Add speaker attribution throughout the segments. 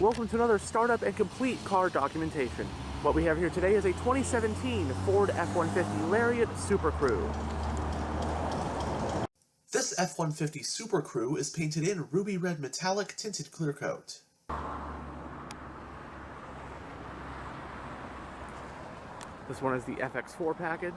Speaker 1: Welcome to another startup and complete car documentation. What we have here today is a 2017 Ford F-150 Lariat SuperCrew.
Speaker 2: This F-150 SuperCrew is painted in ruby red metallic tinted clear coat.
Speaker 1: This one is the FX4 package.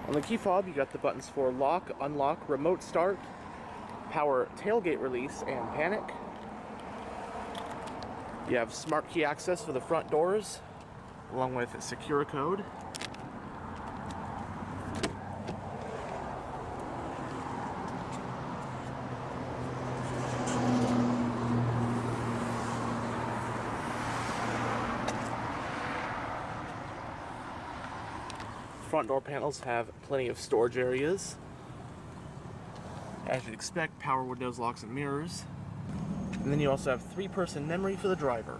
Speaker 1: On the key fob, you got the buttons for lock, unlock, remote start, power tailgate release, and panic. You have smart key access for the front doors, along with secure code. Front door panels have plenty of storage areas. As you'd expect, power windows, locks, and mirrors. And then you also have 3-person memory for the driver.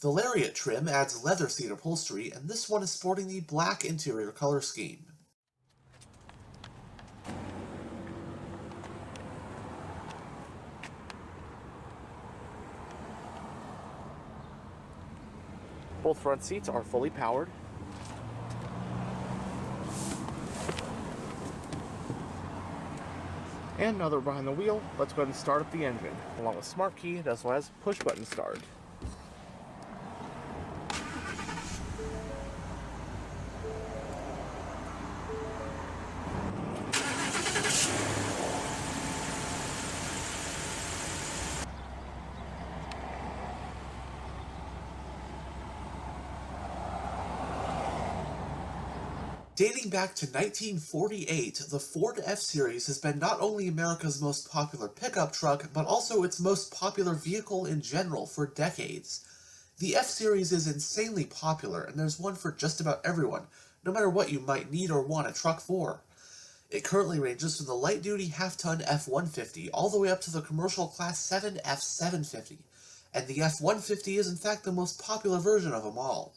Speaker 2: The Lariat trim adds leather seat upholstery, and this one is sporting the black interior color scheme.
Speaker 1: Both front seats are fully powered. And now that we're behind the wheel, let's go ahead and start up the engine. Along with smart key, it also has push button start.
Speaker 2: Dating back to 1948, the Ford F-Series has been not only America's most popular pickup truck, but also its most popular vehicle in general for decades. The F-Series is insanely popular, and there's one for just about everyone, no matter what you might need or want a truck for. It currently ranges from the light-duty half-ton F-150 all the way up to the commercial Class 7 F-750, and the F-150 is in fact the most popular version of them all.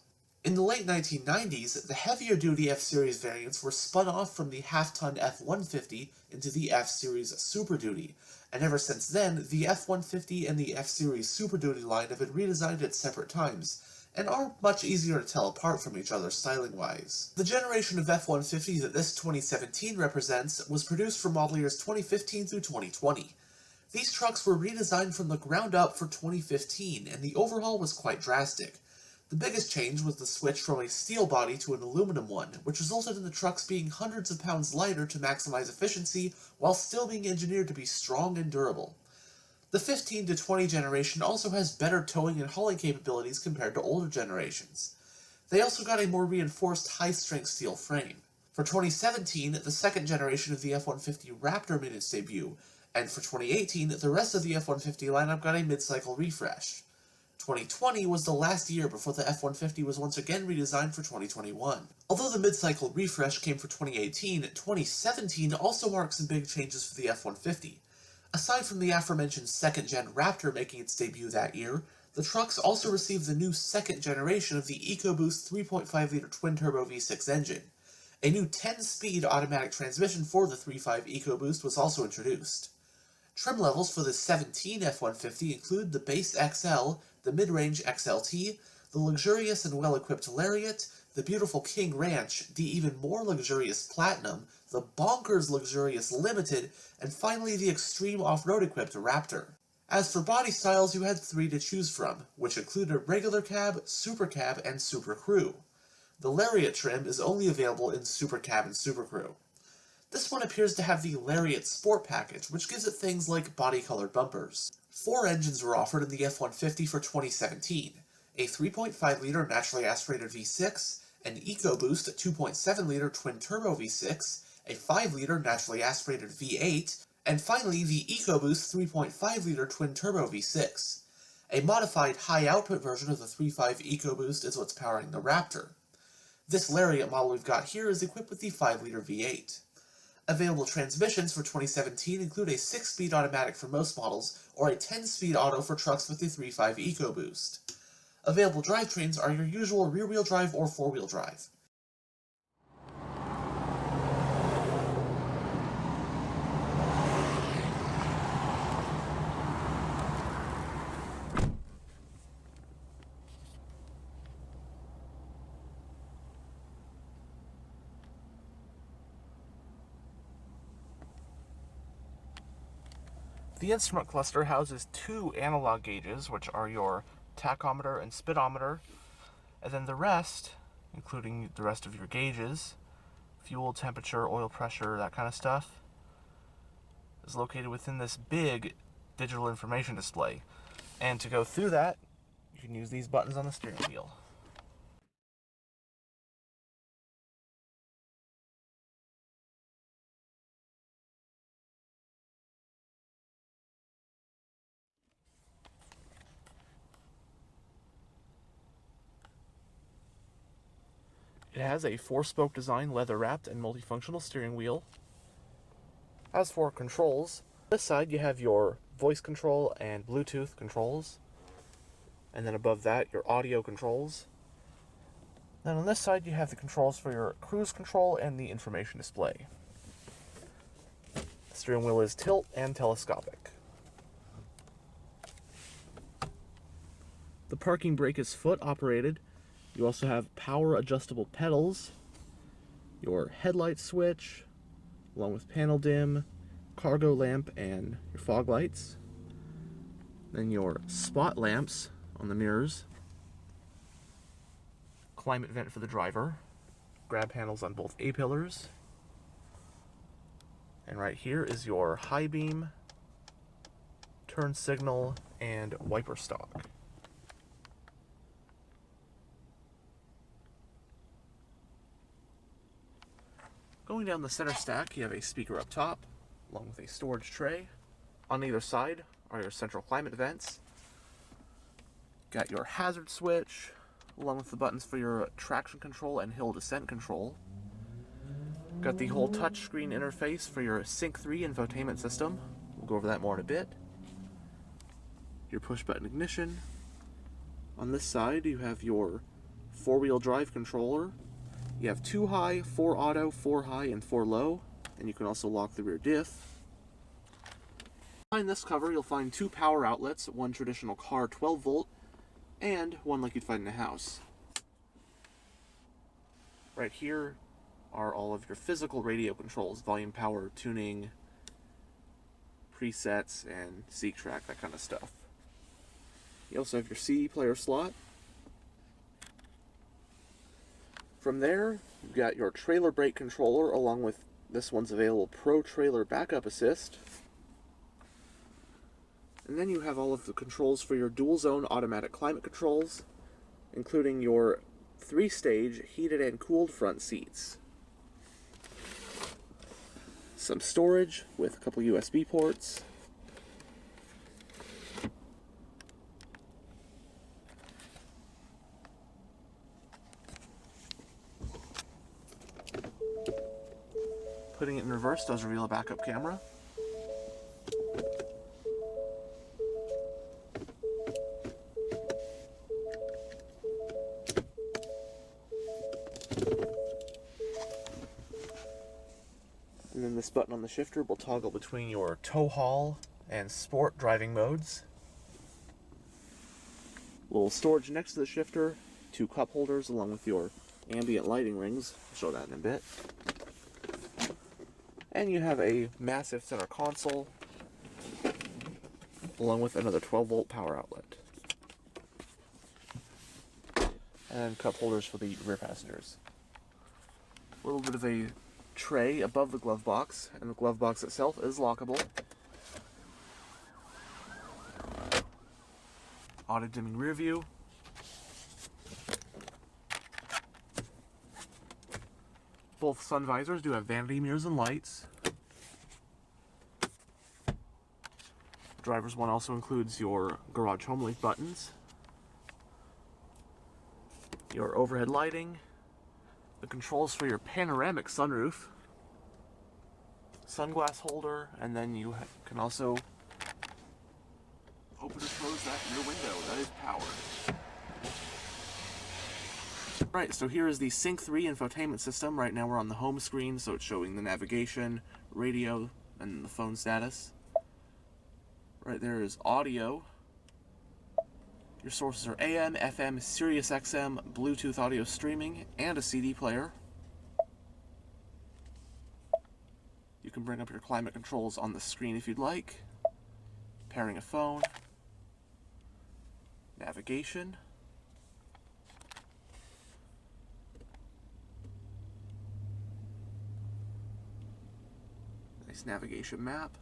Speaker 2: In the late 1990s, the heavier-duty F-Series variants were spun off from the half-ton F-150 into the F-Series Super Duty, and ever since then, the F-150 and the F-Series Super Duty line have been redesigned at separate times, and are much easier to tell apart from each other styling-wise. The generation of F-150 that this 2017 represents was produced for model years 2015 through 2020. These trucks were redesigned from the ground up for 2015, and the overhaul was quite drastic. The biggest change was the switch from a steel body to an aluminum one, which resulted in the trucks being hundreds of pounds lighter to maximize efficiency, while still being engineered to be strong and durable. The 15 to 20 generation also has better towing and hauling capabilities compared to older generations. They also got a more reinforced high-strength steel frame. For 2017, the second generation of the F-150 Raptor made its debut, and for 2018, the rest of the F-150 lineup got a mid-cycle refresh. 2020 was the last year before the F-150 was once again redesigned for 2021. Although the mid-cycle refresh came for 2018, 2017 also marked some big changes for the F-150. Aside from the aforementioned second-gen Raptor making its debut that year, the trucks also received the new second generation of the EcoBoost 3.5-liter twin-turbo V6 engine. A new 10-speed automatic transmission for the 3.5 EcoBoost was also introduced. Trim levels for the 17 F-150 include the base XL, the mid-range XLT, the luxurious and well-equipped Lariat, the beautiful King Ranch, the even more luxurious Platinum, the bonkers luxurious Limited, and finally the extreme off-road equipped Raptor. As for body styles, you had 3 to choose from, which included regular cab, super cab, and SuperCrew. The Lariat trim is only available in super cab and SuperCrew. This one appears to have the Lariat Sport package, which gives it things like body-colored bumpers. 4 engines were offered in the F-150 for 2017, a 3.5-liter naturally aspirated V6, an EcoBoost 2.7-liter twin-turbo V6, a 5-liter naturally aspirated V8, and finally the EcoBoost 3.5-liter twin-turbo V6. A modified high-output version of the 3.5 EcoBoost is what's powering the Raptor. This Lariat model we've got here is equipped with the 5-liter V8. Available transmissions for 2017 include a 6-speed automatic for most models, or a 10-speed auto for trucks with a 3.5 EcoBoost. Available drivetrains are your usual rear-wheel drive or four-wheel drive.
Speaker 1: The instrument cluster houses 2 analog gauges, which are your tachometer and speedometer, and then the rest, including the rest of your gauges, fuel, temperature, oil pressure, that kind of stuff, is located within this big digital information display. And to go through that, you can use these buttons on the steering wheel. It has a 4-spoke design, leather-wrapped, and multifunctional steering wheel. As for controls, on this side you have your voice control and Bluetooth controls. And then above that, your audio controls. Then on this side, you have the controls for your cruise control and the information display. The steering wheel is tilt and telescopic. The parking brake is foot operated. You also have power adjustable pedals, your headlight switch, along with panel dim, cargo lamp, and your fog lights. Then your spot lamps on the mirrors, climate vent for the driver, grab handles on both A-pillars, and right here is your high beam, turn signal, and wiper stalk. Going down the center stack, you have a speaker up top, along with a storage tray. On either side are your central climate vents. Got your hazard switch, along with the buttons for your traction control and hill descent control. Got the whole touchscreen interface for your Sync 3 infotainment system. We'll go over that more in a bit. Your push button ignition. On this side, you have your 4-wheel drive controller. You have 2 high, 4 auto, 4 high, and 4 low, and you can also lock the rear diff. Behind this cover, you'll find 2 power outlets, one traditional car 12 volt, and one like you'd find in a house. Right here are all of your physical radio controls, volume, power, tuning, presets, and seek track, that kind of stuff. You also have your CD player slot. From there, you've got your trailer brake controller, along with this one's available Pro Trailer Backup Assist. And then you have all of the controls for your dual zone automatic climate controls, including your 3-stage heated and cooled front seats. Some storage with a couple USB ports. Putting it in reverse does reveal a backup camera. And then this button on the shifter will toggle between your tow haul and sport driving modes. Little storage next to the shifter, 2 cup holders along with your ambient lighting rings. I'll show that in a bit. And you have a massive center console, along with another 12 volt power outlet. And cup holders for the rear passengers. A little bit of a tray above the glove box, and the glove box itself is lockable. Auto dimming rear view. Both sun visors do have vanity mirrors and lights. Driver's one also includes your garage home link buttons, your overhead lighting, the controls for your panoramic sunroof, sunglass holder, and then you can also open and close that rear window. That is powered. Right, so here is the Sync 3 infotainment system. Right now we're on the home screen, so it's showing the navigation, radio, and the phone status. Right there is audio. Your sources are AM, FM, Sirius XM, Bluetooth audio streaming, and a CD player. You can bring up your climate controls on the screen if you'd like. Pairing a phone. Navigation. Nice navigation map.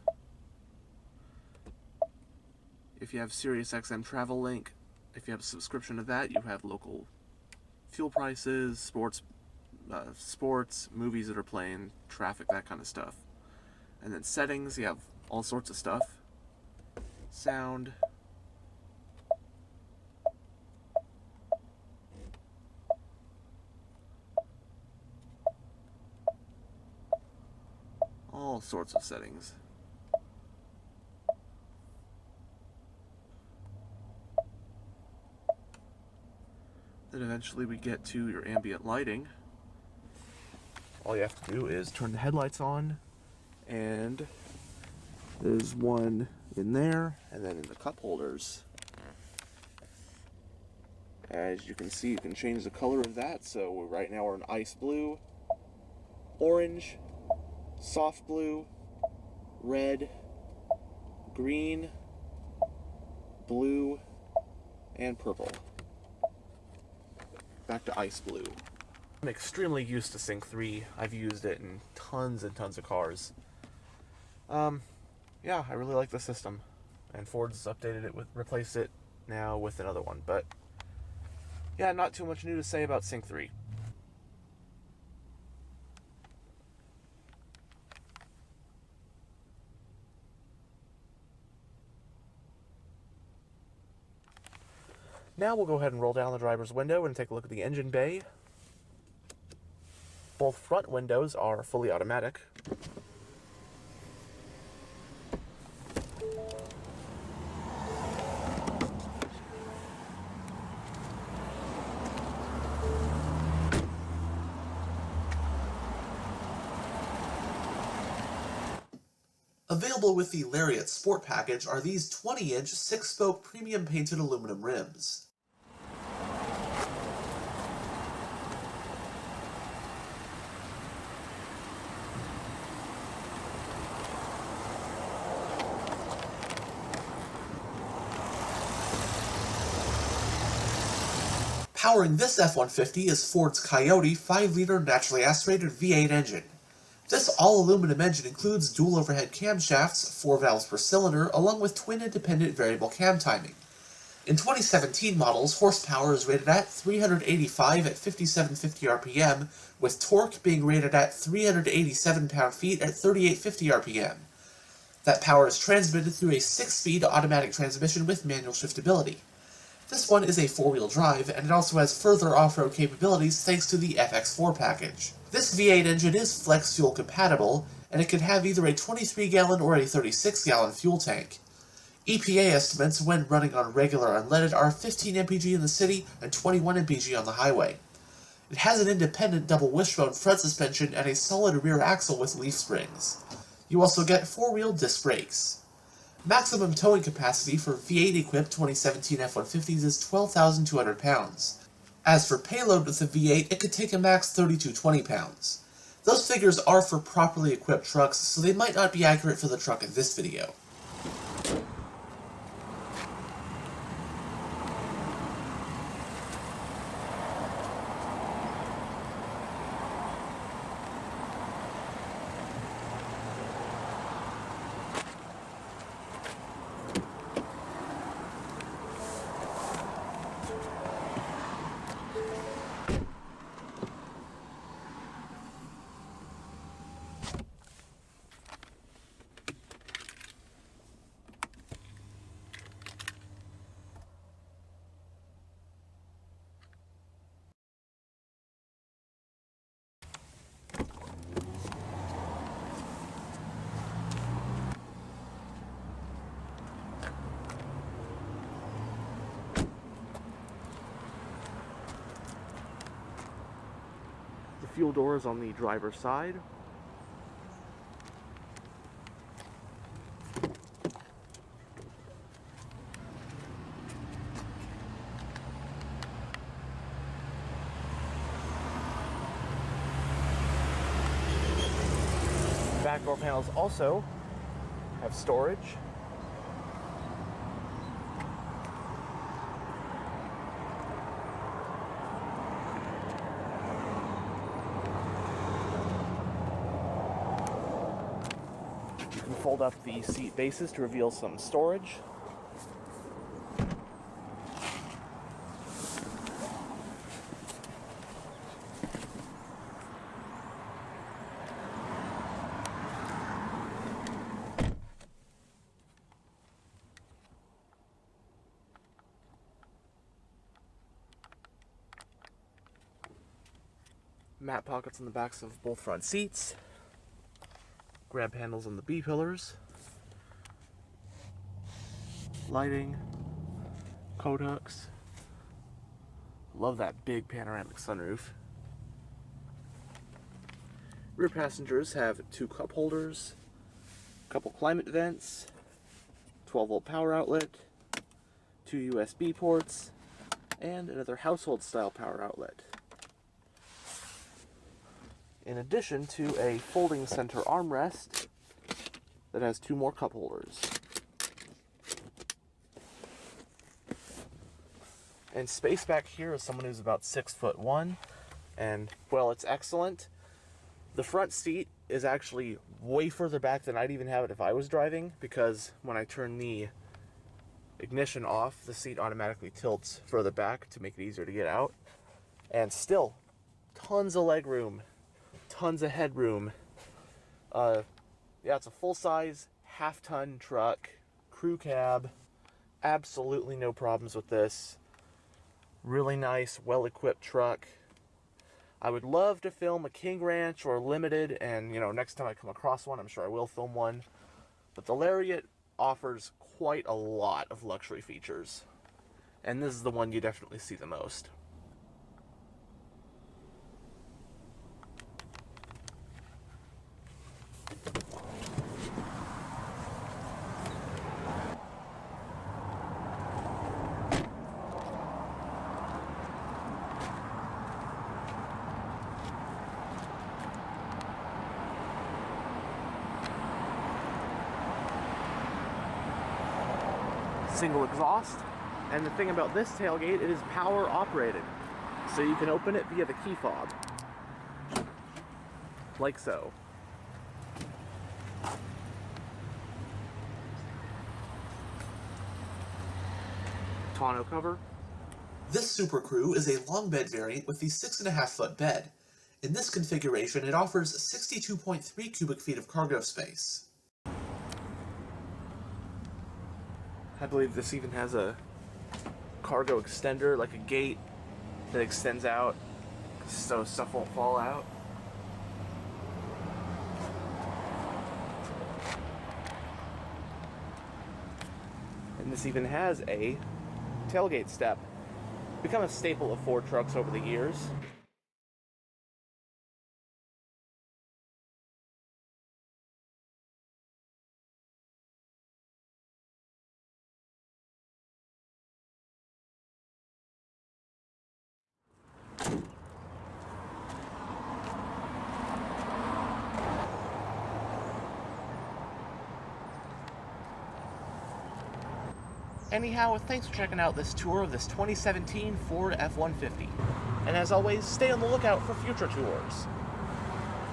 Speaker 1: If you have Sirius XM Travel Link, if you have a subscription to that, you have local fuel prices, sports, movies that are playing, traffic, that kind of stuff. And then settings, you have all sorts of stuff. Sound. All sorts of settings. Then eventually we get to your ambient lighting. All you have to do is turn the headlights on, and there's one in there, and then in the cup holders. As you can see, you can change the color of that. So right now we're in ice blue, orange, soft blue, red, green, blue, and purple. Back to ice blue. I'm extremely used to Sync 3. I've used it in tons and tons of cars. Yeah, I really like the system. And Ford's updated it replaced it now with another one. But yeah, not too much new to say about Sync 3. Now we'll go ahead and roll down the driver's window and take a look at the engine bay. Both front windows are fully automatic.
Speaker 2: Available with the Lariat Sport package are these 20-inch 6-spoke premium painted aluminum rims. Powering this F-150 is Ford's Coyote 5-liter naturally aspirated V8 engine. This all-aluminum engine includes dual overhead camshafts, 4 valves per cylinder, along with twin independent variable cam timing. In 2017 models, horsepower is rated at 385 at 5750 RPM, with torque being rated at 387 pound-feet at 3850 RPM. That power is transmitted through a 6-speed automatic transmission with manual shiftability. This one is a 4-wheel drive, and it also has further off-road capabilities thanks to the FX4 package. This V8 engine is flex fuel compatible, and it can have either a 23-gallon or a 36-gallon fuel tank. EPA estimates when running on regular unleaded are 15 mpg in the city and 21 mpg on the highway. It has an independent double wishbone front suspension and a solid rear axle with leaf springs. You also get 4-wheel disc brakes. Maximum towing capacity for V8-equipped 2017 F-150s is 12,200 pounds. As for payload with the V8, it could take a max 3,220 pounds. Those figures are for properly equipped trucks, so they might not be accurate for the truck in this video.
Speaker 1: fuel doors on the driver's side. Back door panels also have storage. You can fold up the seat bases to reveal some storage. Mat pockets on the backs of both front seats. Grab handles on the B-pillars. Lighting. Coat hooks. Love that big panoramic sunroof. Rear passengers have 2 cup holders, a couple climate vents, 12-volt power outlet, 2 USB ports, and another household-style power outlet. In addition to a folding center armrest that has 2 more cup holders. And space back here is someone who's about 6'1", and well, it's excellent. The front seat is actually way further back than I'd even have it if I was driving, because when I turn the ignition off, the seat automatically tilts further back to make it easier to get out. And still, tons of leg room. Tons of headroom. Yeah, it's a full-size, half-ton truck, crew cab. Absolutely no problems with this. Really nice, well-equipped truck. I would love to film a King Ranch or Limited, and next time I come across one, I'm sure I will film one. But the Lariat offers quite a lot of luxury features, and this is the one you definitely see the most. Single exhaust, and the thing about this tailgate, it is power operated, so you can open it via the key fob, like so. Tonneau cover.
Speaker 2: This SuperCrew is a long bed variant with the 6.5-foot bed. In this configuration, it offers 62.3 cubic feet of cargo space.
Speaker 1: I believe this even has a cargo extender, like a gate that extends out so stuff won't fall out. And this even has a tailgate step. Become a staple of Ford trucks over the years. Anyhow, thanks for checking out this tour of this 2017 Ford F-150. And as always, stay on the lookout for future tours.